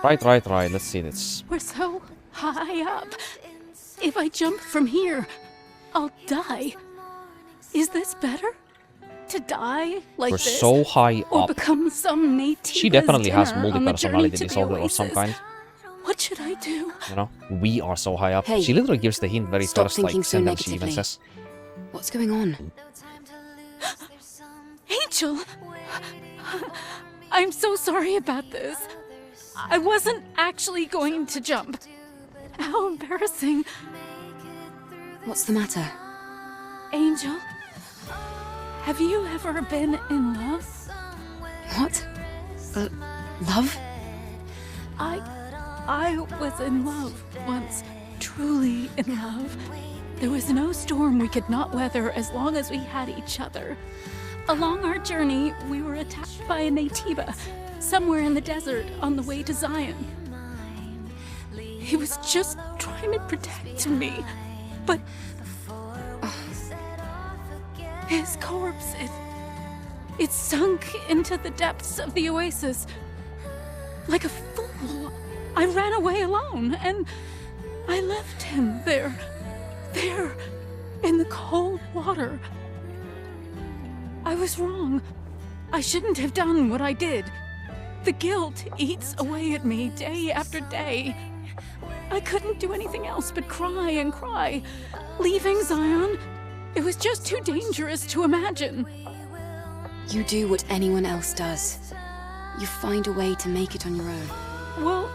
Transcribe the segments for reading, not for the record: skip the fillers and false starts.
Right. Let's see this. We're so high up. If I jump from here, I'll die. Is this better? To die like We're this? so high or up. become some Nativa's She definitely has dinner on the journey multi-personality to the disorder of some oasis? kind. What should I do? You know, we are so high up. Hey, She literally gives the hint very stop first, thinking like, so sentence she even negatively. says. What's going on? Angel! I'm so sorry about this. I wasn't actually going to jump. How embarrassing. What's the matter? Angel, have you ever been in love? What? Love? I was in love once, truly in love. There was no storm we could not weather as long as we had each other. Along our journey, we were attacked by a Nativa, somewhere in the desert on the way to Zion. He was just trying to protect me, but his corpse, it sunk into the depths of the oasis. Like a fool, I ran away alone, and I left him there, in the cold water. I was wrong. I shouldn't have done what I did. The guilt eats away at me day after day. I couldn't do anything else but cry and cry. Leaving Zion, it was just too dangerous to imagine. You do what anyone else does. You find a way to make it on your own. Well,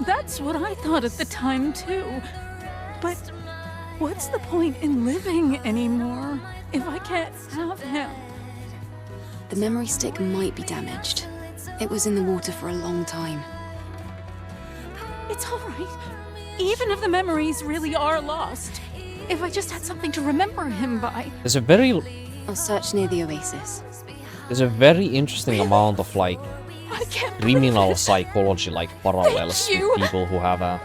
that's what I thought at the time, too. But what's the point in living anymore if I can't have him? The memory stick might be damaged. It was in the water for a long time. It's all right. Even if the memories really are lost, if I just had something to remember him by. There's a very I'll search near the oasis. There's a very interesting amount of, like, I can't believe criminal it. psychology, like, parallels Thank with you. people who have a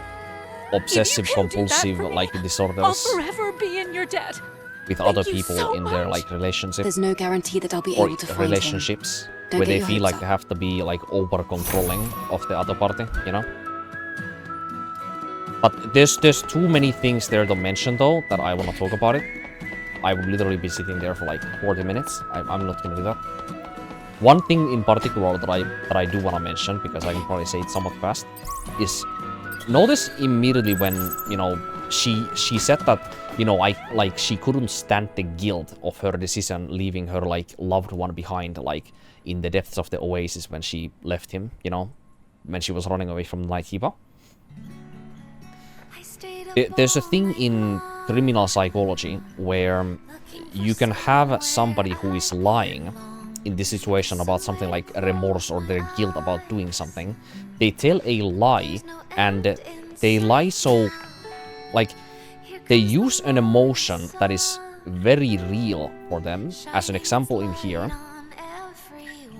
obsessive If you can do that compulsive, for me, like, I'll disorders forever be in your debt. with Thank other you people so in their, much. like, relationship There's no guarantee that I'll be or able to find him. relationships Don't where get they your feel hopes like up. they have to be, like, over controlling of the other party, you know? But there's too many things there to mention, though, that I want to talk about it. I would literally be sitting there for like 40 minutes. I'm not gonna do that. One thing in particular that I do want to mention, because I can probably say it somewhat fast, is notice immediately when, you know, she said that, you know, she couldn't stand the guilt of her decision leaving her, like, loved one behind, like, in the depths of the oasis when she left him, you know, when she was running away from Naitiva. There's a thing in criminal psychology where you can have somebody who is lying in this situation about something like remorse or their guilt about doing something. They tell a lie, and they lie so, like, they use an emotion that is very real for them. As an example in here,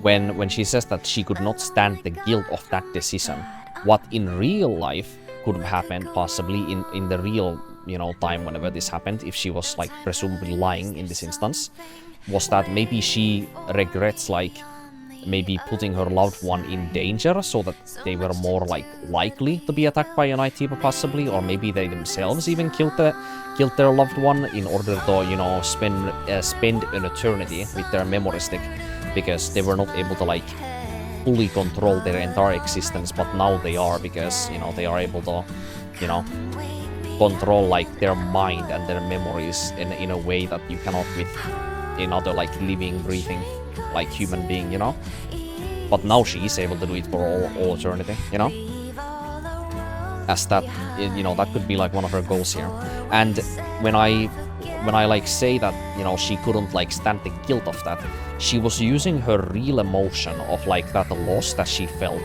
when she says that she could not stand the guilt of that decision, what in real life could have happened, possibly in the real, you know, time whenever this happened, if she was, like, presumably lying in this instance, was that maybe she regrets, like, maybe putting her loved one in danger so that they were more, like, likely to be attacked by an Naitiva, possibly, or maybe they themselves even killed their loved one in order to, you know, spend an eternity with their memory stick, because they were not able to, like, fully control their entire existence, but now they are, because, you know, they are able to, you know, control, like, their mind and their memories in a way that you cannot with another, like, living, breathing, like, human being, you know. But now she is able to do it for all eternity, you know. As that, you know, that could be, like, one of her goals here. And when I like say that, you know, she couldn't, like, stand the guilt of that, she was using her real emotion of, like, that loss that she felt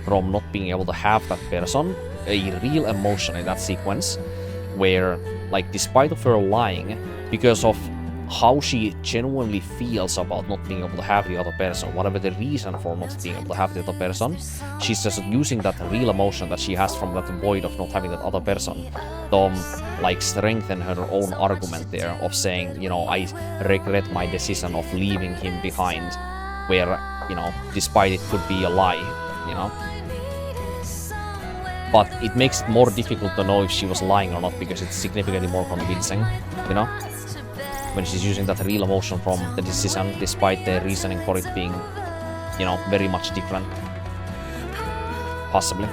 from not being able to have that person, a real emotion in that sequence, where, like, despite of her lying, because of how she genuinely feels about not being able to have the other person, whatever the reason for not being able to have the other person, she's just using that real emotion that she has from that void of not having that other person to, like, strengthen her own argument there of saying, you know, I regret my decision of leaving him behind, where, you know, despite it could be a lie, you know. but it makes it more difficult to know if she was lying or not because it's significantly more convincing, you know? When she's using that real emotion from the decision despite the reasoning for it being, you know, very much different. Possibly.